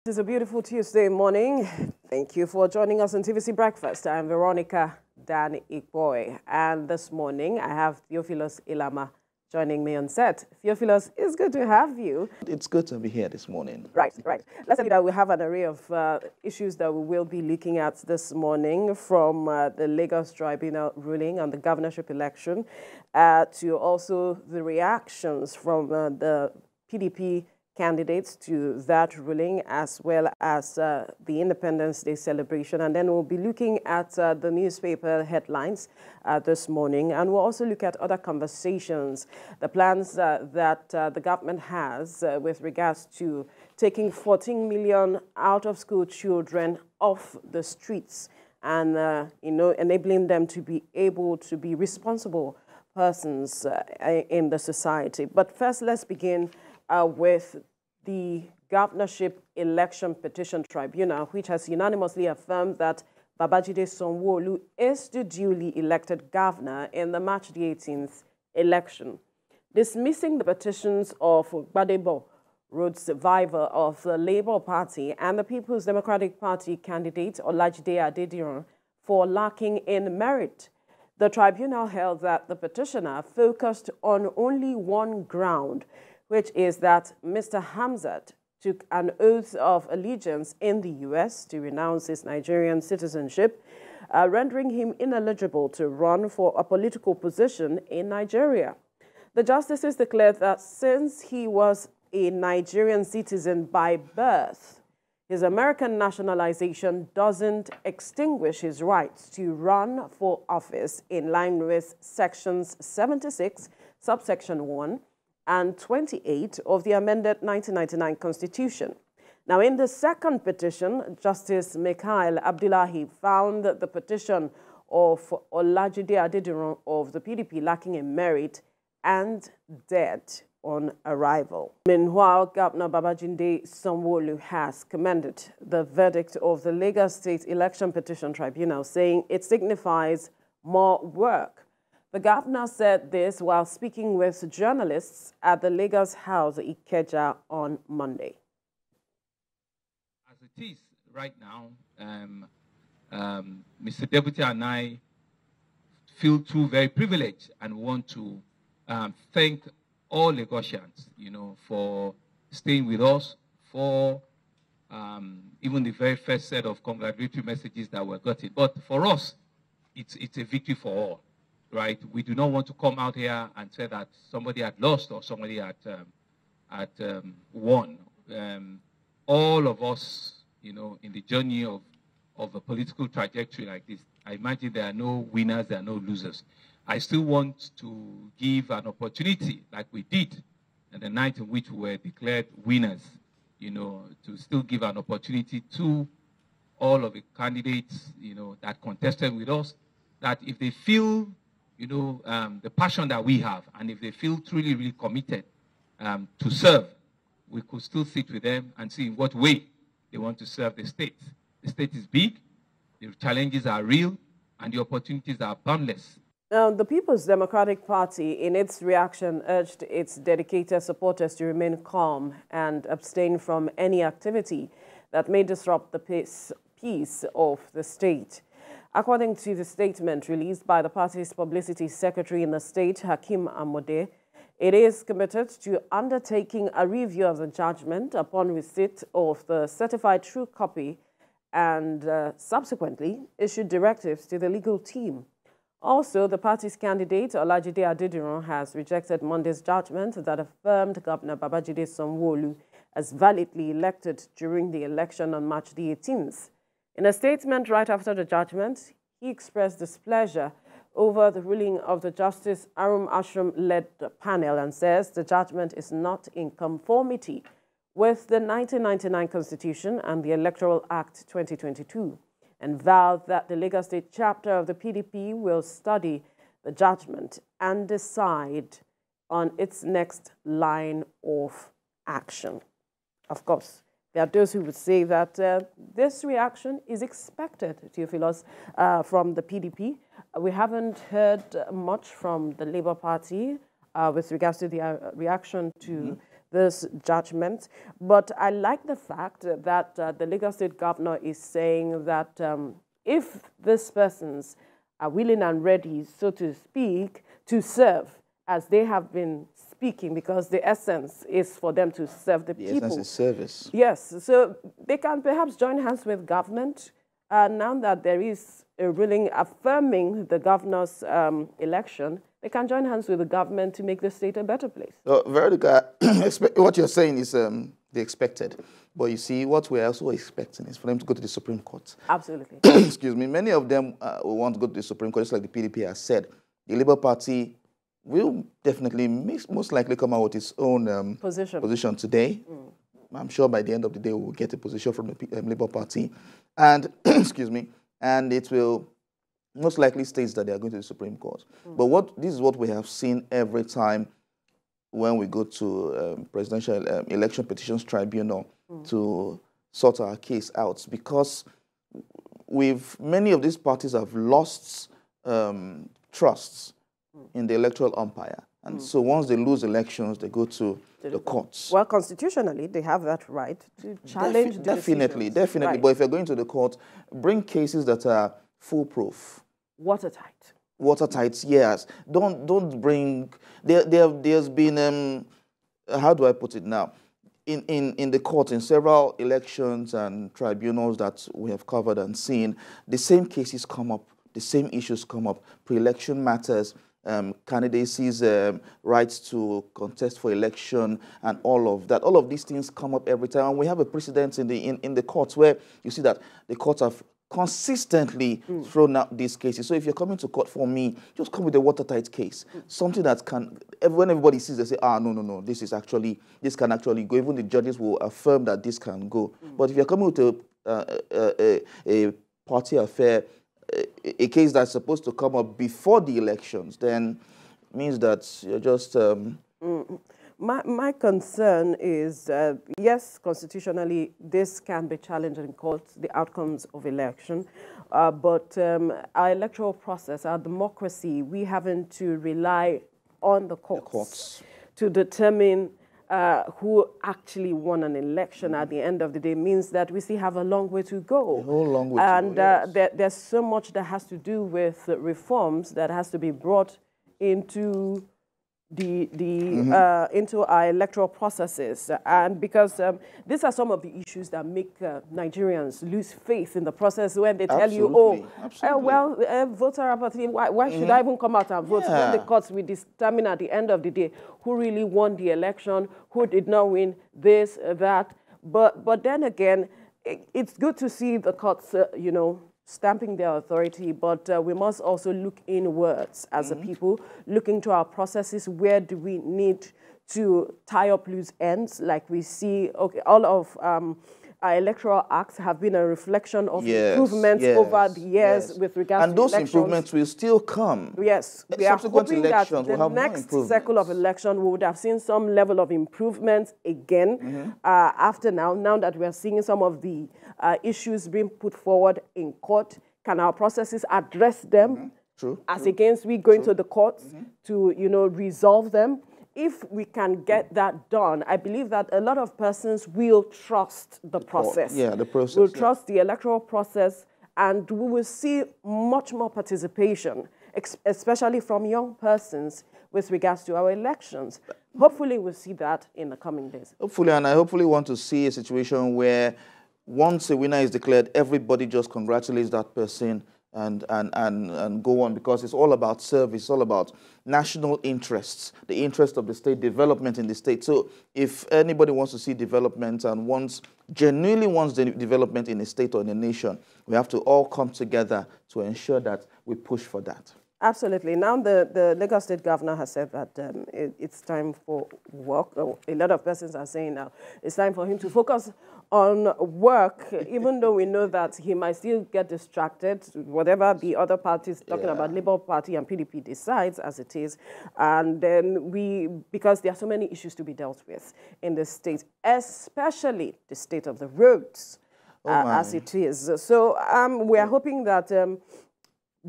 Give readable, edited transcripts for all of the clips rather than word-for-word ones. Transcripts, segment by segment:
It is a beautiful Tuesday morning. Thank you for joining us on TVC Breakfast. I'm Veronica Dan Ikboy, and this morning I have Theophilus Ilama joining me on set. Theophilus, it's good to have you. It's good to be here this morning. Right. Let's say that we have an array of issues that we will be looking at this morning, from the Lagos Tribunal ruling on the governorship election to also the reactions from the PDP candidates to that ruling, as well as the Independence Day celebration. And then we'll be looking at the newspaper headlines this morning. And we'll also look at other conversations, the plans that the government has with regards to taking 14 million out-of-school children off the streets and, enabling them to be able to be responsible persons in the society. But first, let's begin with the Governorship Election Petition Tribunal, which has unanimously affirmed that Babajide Sanwo-Olu is the duly elected governor in the March the 18th election, dismissing the petitions of Gbadebo, road survivor of the Labour Party, and the People's Democratic Party candidate Ofolajide Adediran for lacking in merit. The tribunal held that the petitioner focused on only one ground, which is that Mr. Mrhamzat took an oath of allegiance in the U.S. to renounce his Nigerian citizenship, rendering him ineligible to run for a political position in Nigeria. The justices declared that since he was a Nigerian citizen by birth, his American nationalization doesn't extinguish his rights to run for office in line with sections 76, subsection 1, and 28 of the amended 1999 Constitution. Now, in the second petition, Justice Mikhail Abdullahi found the petition of Ofolajide Adediran of the PDP lacking in merit and dead on arrival. Meanwhile, Governor Babajide Sanwo-Olu has commended the verdict of the Lagos State Election Petition Tribunal, saying it signifies more work. The governor said this while speaking with journalists at the Lagos House Ikeja on Monday. As it is right now, Mr. Deputy and I feel too very privileged and want to thank all Lagosians, for staying with us, for even the very first set of congratulatory messages that were gotten. But for us, it's a victory for all. Right, we do not want to come out here and say that somebody had lost or somebody had won. All of us, in the journey of a political trajectory like this, I imagine there are no winners, there are no losers. I still want to give an opportunity, like we did on the night in which we were declared winners, to still give an opportunity to all of the candidates, that contested with us, that if they feel the passion that we have, and if they feel truly, really committed to serve, we could still sit with them and see in what way they want to serve the state. The state is big, the challenges are real, and the opportunities are boundless. Now, the People's Democratic Party, in its reaction, urged its dedicated supporters to remain calm and abstain from any activity that may disrupt the peace of the state. According to the statement released by the party's publicity secretary in the state, Hakeem Amode, it is committed to undertaking a review of the judgment upon receipt of the certified true copy and subsequently issued directives to the legal team. Also, the party's candidate, Ofolajide Adediran, has rejected Monday's judgment that affirmed Governor Babajide Sanwo-Olu as validly elected during the election on March the 18th. In a statement right after the judgment, he expressed displeasure over the ruling of the Justice Arum Ashram-led panel and says the judgment is not in conformity with the 1999 Constitution and the Electoral Act 2022, and vowed that the Lagos State chapter of the PDP will study the judgment and decide on its next line of action. Of course, there are those who would say that this reaction is expected, Theophilus, from the PDP. We haven't heard much from the Labour Party with regards to the reaction to this judgment. But I like the fact that the Lagos State Governor is saying that if these persons are willing and ready, so to speak, to serve as they have been speaking, because the essence is for them to serve the people. The essence is service. Yes, so they can perhaps join hands with government now that there is a ruling affirming the governor's election. They can join hands with the government to make the state a better place. Veronica, what you're saying is the expected. But you see, what we're also expecting is for them to go to the Supreme Court. Absolutely. Excuse me. Many of them will want to go to the Supreme Court, just like the PDP has said. The Labour Party will definitely most likely come out with its own position today. I'm sure by the end of the day, we'll get a position from the Labour Party. And, excuse me, and it will most likely states that they are going to the Supreme Court. But this is what we have seen every time when we go to Presidential Election Petitions Tribunal to sort our case out, because many of these parties have lost trusts in the electoral umpire. And so once they lose elections, they go to the courts. Well, constitutionally, they have that right to challenge the Definitely. Right. But if you're going to the court, bring cases that are foolproof. Watertight. Watertight, yes. Don't bring... There's been... how do I put it now? In the court, in several elections and tribunals that we have covered and seen, the same cases come up, the same issues come up, pre-election matters, candidacies' rights to contest for election, and all of that. All of these things come up every time, and we have a precedent in the courts where you see that the courts have consistently thrown out these cases. So if you're coming to court for me, just come with a watertight case, something that can, when everybody sees, they say, no, this can actually go. Even the judges will affirm that this can go. But if you're coming with a party affair, a case that's supposed to come up before the elections, then it means that you're just... My concern is, yes, constitutionally, this can be challenged in court, the outcomes of election, but our electoral process, our democracy, we having to rely on the courts to determine who actually won an election at the end of the day means that we still have a long way to go. A whole long way to go, yes. There's so much that has to do with reforms that has to be brought into into our electoral processes, and because these are some of the issues that make Nigerians lose faith in the process when they tell you, voter apathy, why should I even come out and vote? When the courts will determine at the end of the day who really won the election, who did not win, this, that. But then again, it's good to see the courts, stamping their authority, but we must also look inwards as a people, look into our processes. Where do we need to tie up loose ends? Like we see, all of our electoral acts have been a reflection of improvements over the years with regards to elections. And those improvements will still come. Yes, we are hoping that the next cycle of election we would have seen some level of improvement again after now that we are seeing some of the issues being put forward in court. Can our processes address them as against we going to the courts to, resolve them? If we can get that done, I believe that a lot of persons will trust the process. The process. Will trust the electoral process, and we will see much more participation, especially from young persons with regards to our elections. Hopefully, we'll see that in the coming days. Hopefully, and I hopefully want to see a situation where once a winner is declared, everybody just congratulates that person and go on, because it's all about service, it's all about national interests, the interest of the state, development in the state. So if anybody wants to see development and genuinely wants the development in a state or in a nation, we have to all come together to ensure that we push for that. Absolutely. Now the Lagos State Governor has said that it's time for work. A lot of persons are saying now it's time for him to focus on work, even though we know that he might still get distracted, whatever the other parties talking about, Labour Party and PDP decides as it is. And then because there are so many issues to be dealt with in the state, especially the state of the roads as it is. So we are hoping that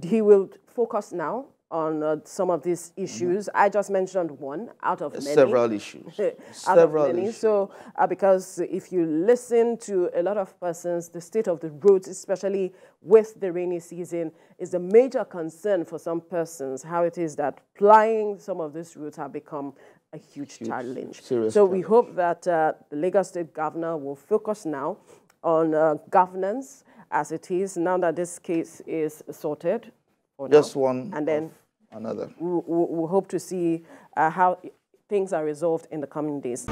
he will focus now on some of these issues. I just mentioned one out of many. Several issues. Several issues. So, because if you listen to a lot of persons, the state of the roads, especially with the rainy season, is a major concern for some persons, how it is that plying some of these routes have become a huge challenge. So we hope that the Lagos State Governor will focus now on governance as it is, now that this case is sorted. Just one and then another. We'll hope to see how things are resolved in the coming days.